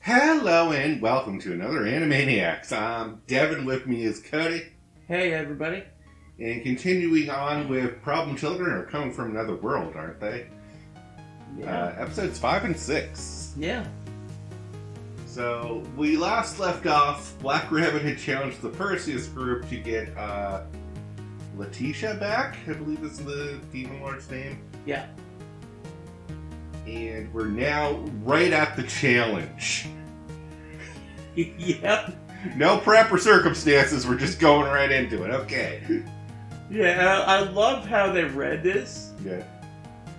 Hello and welcome to another Animeniacs. Devin, with me is Cody. Hey, everybody. And continuing on with Problem Children are coming from another world, aren't they? Yeah. Episodes 5 and 6. Yeah. So, we last left off, Black Rabbit had challenged the Perseus group to get Letitia back, I believe is the Demon Lord's name. Yeah. And we're now right at the challenge. Yep. No prep or circumstances, we're just going right into it. Okay. Yeah, I love how they read this. Yeah.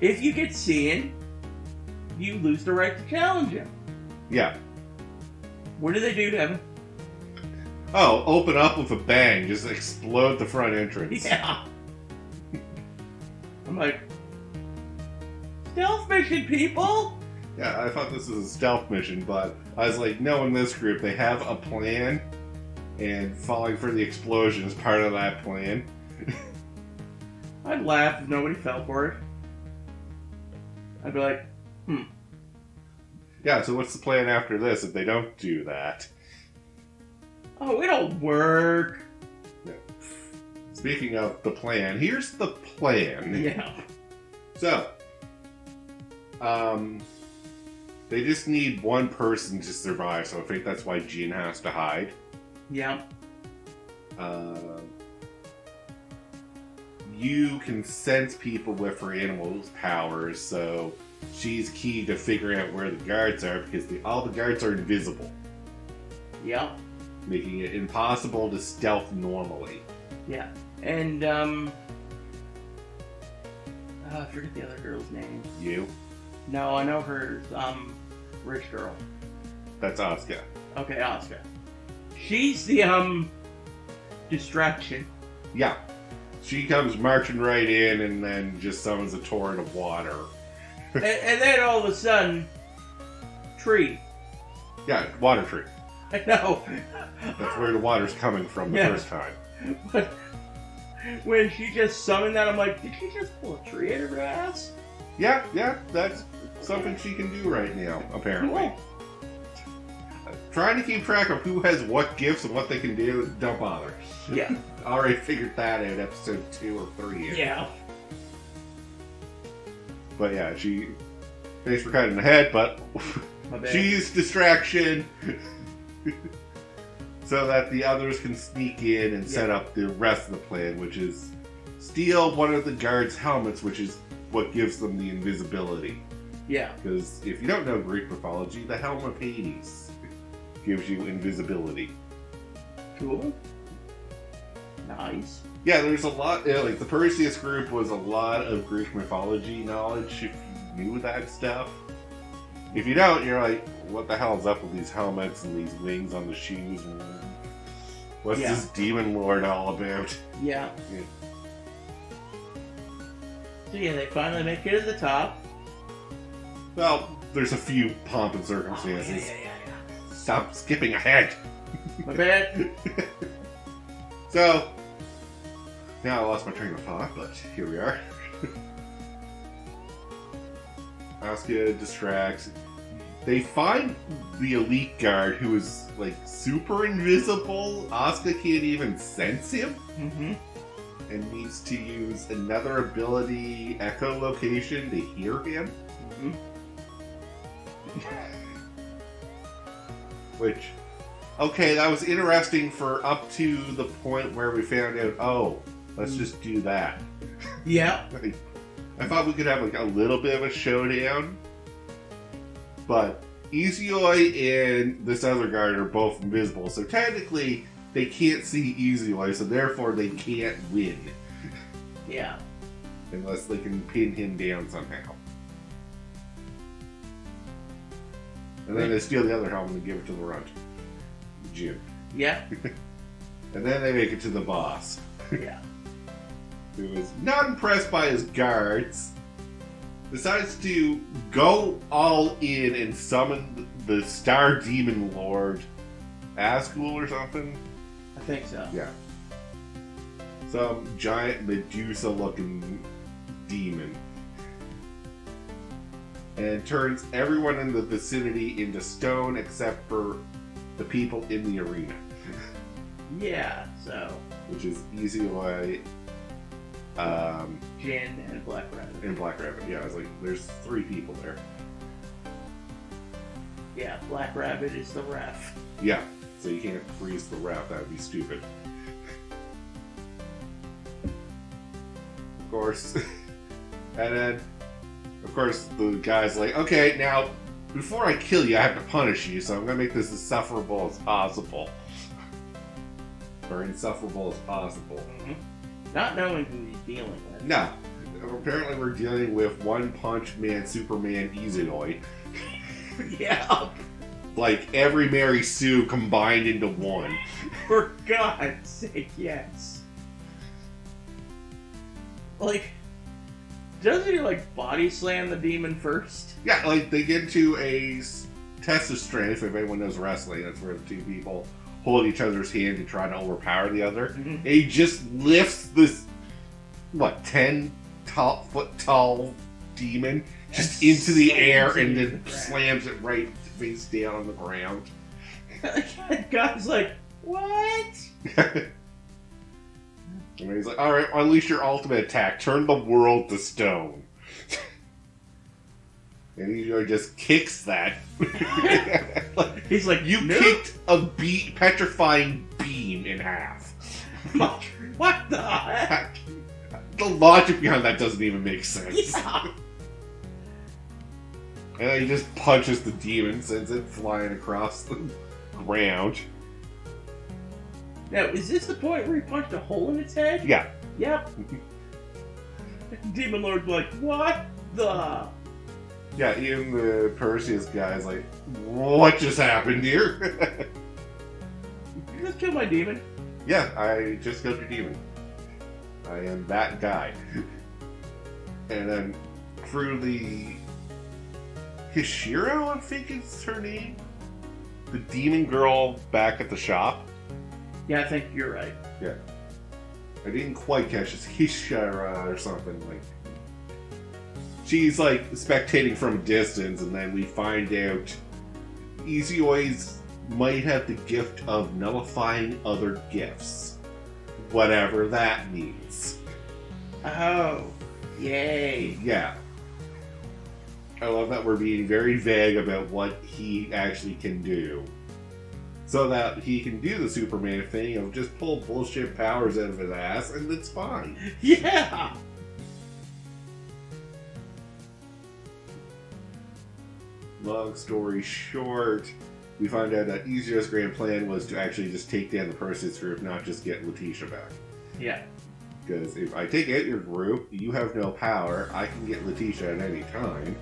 If you get seen, you lose the right to challenge him. Yeah. What do they do to him? Oh, open up with a bang, just explode the front entrance. Yeah. I'm like, stealth mission, people? Yeah, I thought this was a stealth mission, but I was like, no, in this group, they have a plan, and falling for the explosion is part of that plan. I'd laugh if nobody fell for it. I'd be like, Yeah, so what's the plan after this if they don't do that? oh, it'll work. Yeah. Speaking of the plan, here's the plan. Yeah. So, they just need one person to survive, so I think that's why Jean has to hide. Yeah. You can sense people with her animal's powers, so she's key to figuring out where the guards are because all the guards are invisible, Yeah. making it impossible to stealth normally. Yeah. And, I forget the other girl's name. You? No, I know her, rich girl. That's Asuka. Okay, Asuka. She's the, distraction. Yeah. She comes marching right in and then just summons a torrent of water. and then all of a sudden, tree. Yeah, water tree. I know. That's where the water's coming from the Yeah. first time. But when she just summoned that, I'm like, did she just pull a tree out of her ass? Yeah, that's something she can do right now, apparently. Cool. Trying to keep track of who has what gifts and what they can do, don't bother. Yeah. Already figured that out episode 2 or 3. Yeah. But yeah, thanks for cutting the head, but My bad. she's distraction. So that the others can sneak in and set up the rest of the plan, which is steal one of the guards' helmets, which is what gives them the invisibility. Yeah. Because if you don't know Greek mythology, the helm of Hades gives you invisibility. Cool. Nice. Yeah, there's a lot, like the Perseus group was a lot of Greek mythology knowledge if you knew that stuff. If you don't, you're like, what the hell is up with these helmets and these wings on the shoes? And what's this demon lord all about? Yeah. So yeah, they finally make it to the top. Well, there's a few pomp and circumstances. Yeah. Stop skipping ahead. My bad. So, now I lost my train of thought, but here we are. Asuka distracts. They find the elite guard who is like super invisible. Asuka can't even sense him. Mm-hmm. And needs to use another ability, echolocation, to hear him. Mm-hmm. Which, okay, that was interesting for up to the point where we found out, oh, let's just do that. Yeah. Like, I thought we could have like a little bit of a showdown, but Easioi and this other guard are both invisible, so technically they can't see Easioi, so therefore they can't win. Yeah. Unless they can pin him down somehow. And then they steal the other helmet and give it to the runt, Jim. Yeah. And then they make it to the boss, Yeah. who is not impressed by his guards, decides to go all in and summon the Star Demon Lord, Asgul or something. I think so. Yeah. Some giant Medusa-looking demon. and turns everyone in the vicinity into stone except for the people in the arena. Yeah, so. Which is Easy Way, Jin and Black Rabbit. and Black Rabbit. Yeah, I was like, there's 3 people there. Yeah, Black Rabbit is the ref. Yeah, so you can't freeze the ref, that would be stupid. Of course. And then, of course, the guy's like, okay, now, before I kill you, I have to punish you, so I'm going to make this as sufferable as possible. Or insufferable as possible. Mm-hmm. Not knowing who he's dealing with. No. Apparently we're dealing with One Punch Man, Superman, Izidoi. Yeah. Like every Mary Sue combined into one. For God's sake, yes. Like, doesn't he, like, body slam the demon first? Yeah, like, they get into a test of strength. If anyone knows wrestling, that's where the 2 people hold each other's hand to try to overpower the other. Mm-hmm. And he just lifts this, 10-foot tall demon just into the air and then slams it right face down on the ground. The guy's like, what? And he's like, alright, unleash your ultimate attack. Turn the world to stone. And he just kicks that. He's like, you no. kicked a petrifying beam in half. What the heck? The logic behind that doesn't even make sense. Yeah. And then he just punches the demon, sends it flying across the ground. Now, is this the point where he punched a hole in its head? Yeah. Yep. Demon Lord's like, what the? Yeah, even the Perseus guy's like, what just happened here? You just killed my demon. Yeah, I just killed your demon. I am that guy. And then through the Hishiro, I think is her name? The demon girl back at the shop? Yeah, I think you're right. Yeah. I didn't quite catch it. Hishira or something. Like, she's like spectating from a distance, and then we find out Izioi's might have the gift of nullifying other gifts. Whatever that means. Oh. Yay. Yeah. I love that we're being very vague about what he actually can do. So that he can do the Superman thing of just pull bullshit powers out of his ass, and it's fine. Yeah! Long story short, we find out that Izio's grand plan was to actually just take down the Perseus group, not just get Letitia back. Yeah. Because if I take out your group, you have no power, I can get Letitia at any time.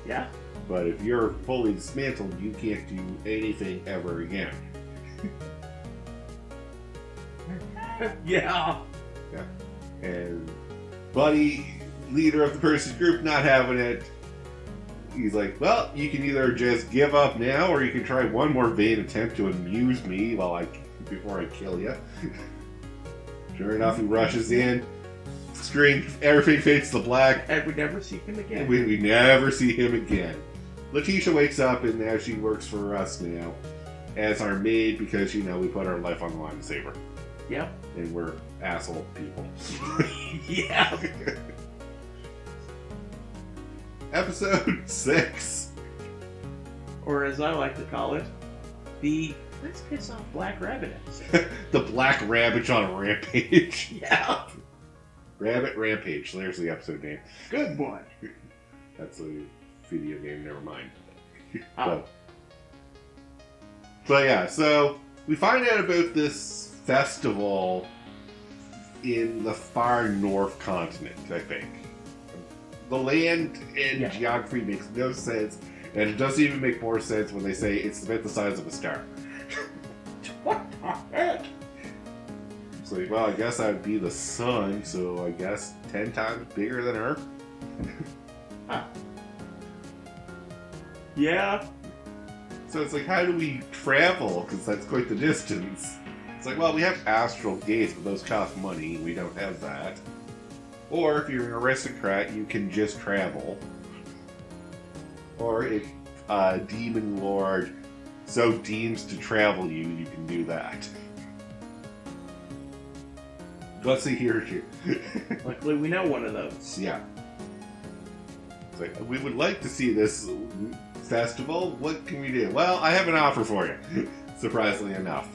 Yeah. But if you're fully dismantled, you can't do anything ever again. Yeah. Yeah. And Buddy, leader of the Perseus group, not having it. He's like, well, you can either just give up now, or you can try one more vain attempt to amuse me before I kill you. Sure enough, he rushes in. Screen, everything fades to black. And we never see him again. We never see him again. Letitia wakes up, and now she works for us now as our maid because, we put our life on the line to save her. Yep. And we're asshole people. Yeah. Episode 6. Or as I like to call it, the Let's Piss Off Black Rabbit episode. The Black Rabbit on a Rampage. Yeah. Rabbit Rampage. There's the episode name. Good one. That's a video game, never mind. Oh. So yeah, so we find out about this festival in the far north continent, I think. The land and geography makes no sense, and it doesn't even make more sense when they say it's about the size of a star. What the heck? It's like, well, I guess I'd be the sun, so I guess 10 times bigger than Earth. Huh. Yeah. So it's like, how do we travel? Because that's quite the distance. It's like, well, we have astral gates, but those cost money. We don't have that. Or if you're an aristocrat, you can just travel. Or if Demon Lord so deems to travel you, you can do that. Let's see here. Luckily, we know one of those. Yeah. It's like, we would like to see this festival. What can we do? Well, I have an offer for you. Surprisingly enough.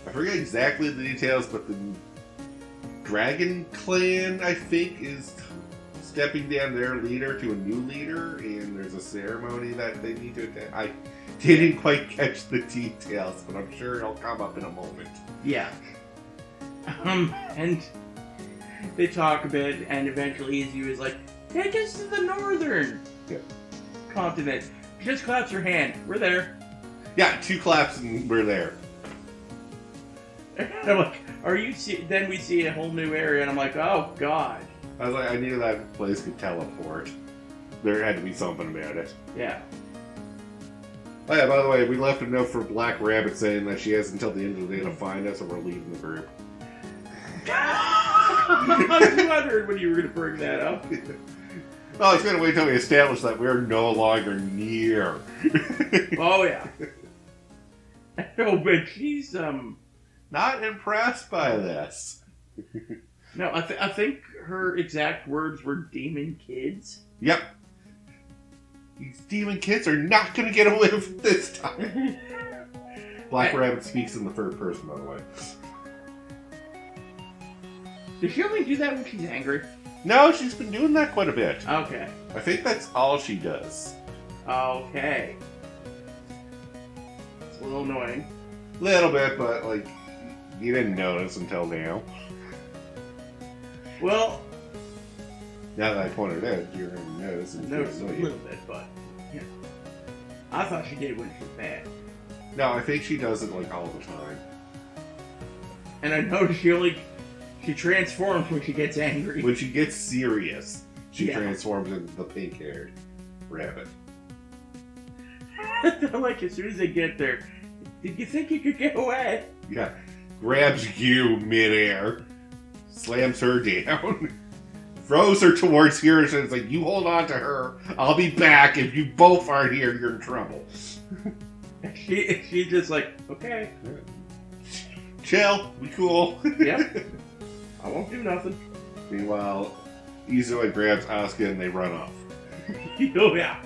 I forget exactly the details, but the Dragon Clan, I think, is stepping down their leader to a new leader, and there's a ceremony that they need to attend. I didn't quite catch the details, but I'm sure it'll come up in a moment. Yeah. And they talk a bit, and eventually Izzy is like, take us to the northern continent. Just claps her hand. We're there. Yeah, 2 claps and we're there. And I'm like, are you then we see a whole new area, and I'm like, oh, God. I was like, I knew that place could teleport. There had to be something about it. Yeah. Oh yeah, by the way, we left a note for Black Rabbit saying that she has until the end of the day to find us, or we're leaving the group. I was wondering when you were going to bring that up. Well, I was going to wait till we establish that we're no longer near. Oh, yeah. No, but she's, Not impressed by this. No, I think her exact words were demon kids. Yep. These demon kids are not going to get away with this time. Black Rabbit speaks in the third person, by the way. Does she only do that when she's angry? No, she's been doing that quite a bit. Okay. I think that's all she does. Okay. It's a little annoying. Little bit, but, like, you didn't notice until now. Well... Now that I pointed it out, you're going to notice. I noticed a little bit, but, yeah. I thought she did when she was mad. No, I think she does it, like, all the time. And I noticed she transforms when she gets angry. When she gets serious, she Yeah. transforms into the pink-haired rabbit. Like, as soon as they get there, did you think you could get away? Yeah. Grabs you midair, slams her down, throws her towards here, and says, like, you hold on to her, I'll be back. If you both aren't here, you're in trouble. She's just like, okay. Chill, be cool. Yep. I won't do nothing. Meanwhile, Izoi grabs Asuka and they run off. Oh, yeah.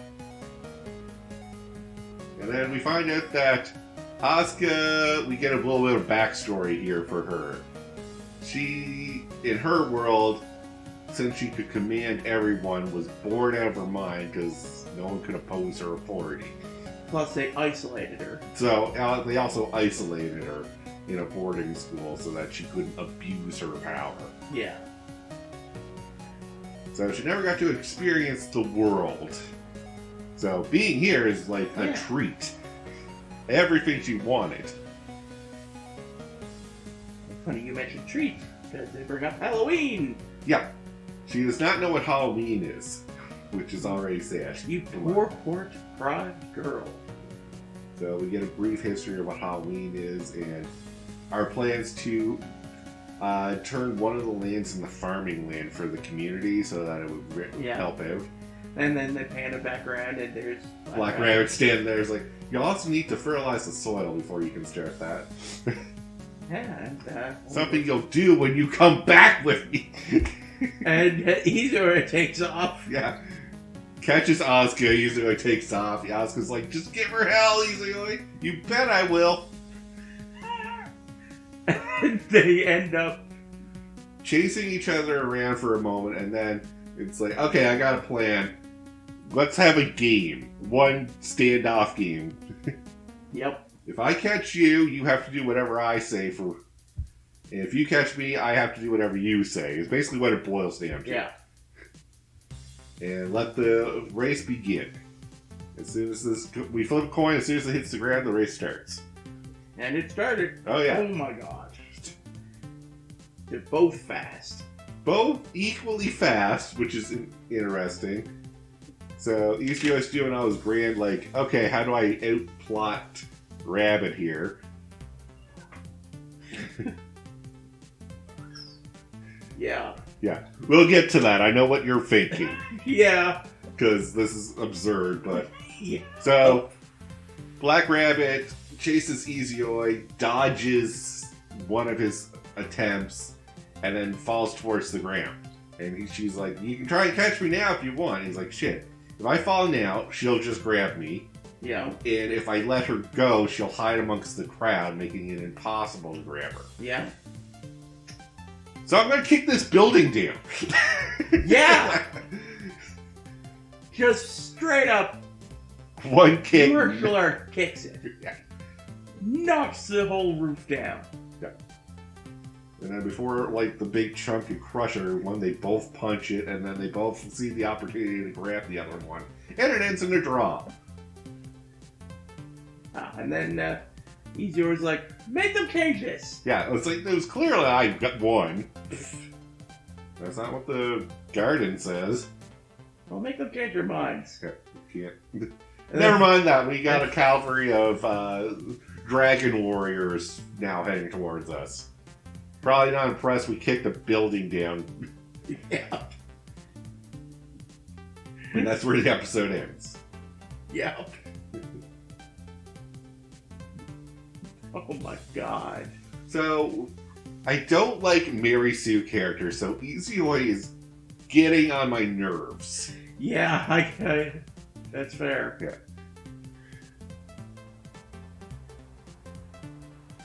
And then we find out that Asuka, we get a little bit of backstory here for her. She, in her world, since she could command everyone, was bored out of her mind because no one could oppose her authority. Plus, they isolated her. So, they also isolated her in a boarding school so that she couldn't abuse her power. Yeah. So she never got to experience the world. So being here is like a treat. Everything she wanted. Funny you mentioned treats, because they bring up Halloween. Yeah. She does not know what Halloween is, which is already sad. You poor, poor, deprived girl. So we get a brief history of what Halloween is and our plans to turn one of the lands into farming land for the community so that it would help out. And then they pan it back around and there's... Black Rabbit standing there is like, you also need to fertilize the soil before you can start that. Yeah, and... Something you'll do when you come back with me. And Izora takes off. Yeah. Catches Asuka, Izoi takes off. Asuka's like, just give her hell, Izoi. You bet I will. And they end up chasing each other around for a moment, and then it's like, okay, I got a plan. Let's have a game. One standoff game. Yep. If I catch you, you have to do whatever I say and if you catch me, I have to do whatever you say. It's basically what it boils down to. Yeah. And let the race begin. As soon as we flip a coin, as soon as it hits the ground, the race starts. And it started. Oh, yeah. Oh, my gosh. They're both fast. Both equally fast, which is interesting. So, Izio's doing all his grand, like, okay, how do I outplot Rabbit here? Yeah. Yeah. We'll get to that. I know what you're thinking. Yeah. because this is absurd, but... Yeah. So, Black Rabbit chases Easy-Oi, dodges one of his attempts, and then falls towards the ground. And she's like, you can try and catch me now if you want. And he's like, shit. If I fall now, she'll just grab me. Yeah. And if I let her go, she'll hide amongst the crowd, making it impossible to grab her. Yeah. So I'm going to kick this building down. Yeah! Just straight up. One kick. Martial art kicks it. Yeah. Knocks the whole roof down. Yeah. And then before, like, the big chunk can crush her, they both punch it, and then they both see the opportunity to grab the other one. And it ends in a draw. And then Easy-Oi's like, make them change this. Yeah, it's like, it was clearly I got one. That's not what the garden says. Well, make them change their minds. Yeah, you can't. Never mind that. We got a cavalry of dragon warriors now heading towards us. Probably not impressed we kicked the building down. Yeah. And that's where the episode ends. Yeah. Oh my god. So, I don't like Mary Sue characters, so Easy-Oi is getting on my nerves. Yeah, that's fair. Yeah.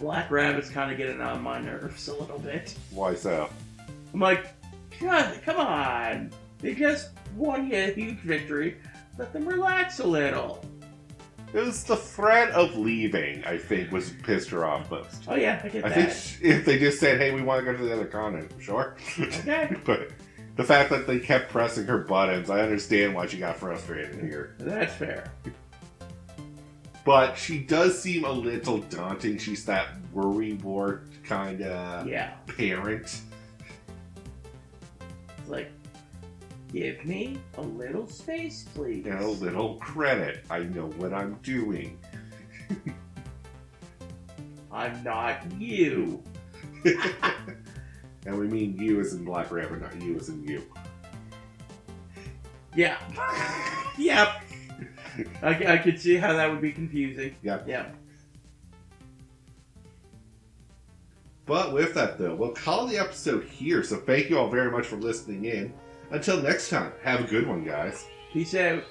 Black Rabbit's kind of getting on my nerves a little bit. Why so? I'm like, God, come on. They just won a huge victory. Let them relax a little. It was the threat of leaving, I think, was pissed her off most. Oh yeah, I get that. I think if they just said, hey, we want to go to the other continent, sure. Okay. But the fact that they kept pressing her buttons, I understand why she got frustrated here. That's fair. But she does seem a little daunting. She's that worrywart kind of parent. It's like, give me a little space, please. And a little credit. I know what I'm doing. I'm not you. And we mean you as in Black Rabbit, not you as in you. Yeah. Yep. I could see how that would be confusing. Yep. Yeah. But with that, though, we'll call the episode here. So thank you all very much for listening in. Until next time, have a good one, guys. Peace out.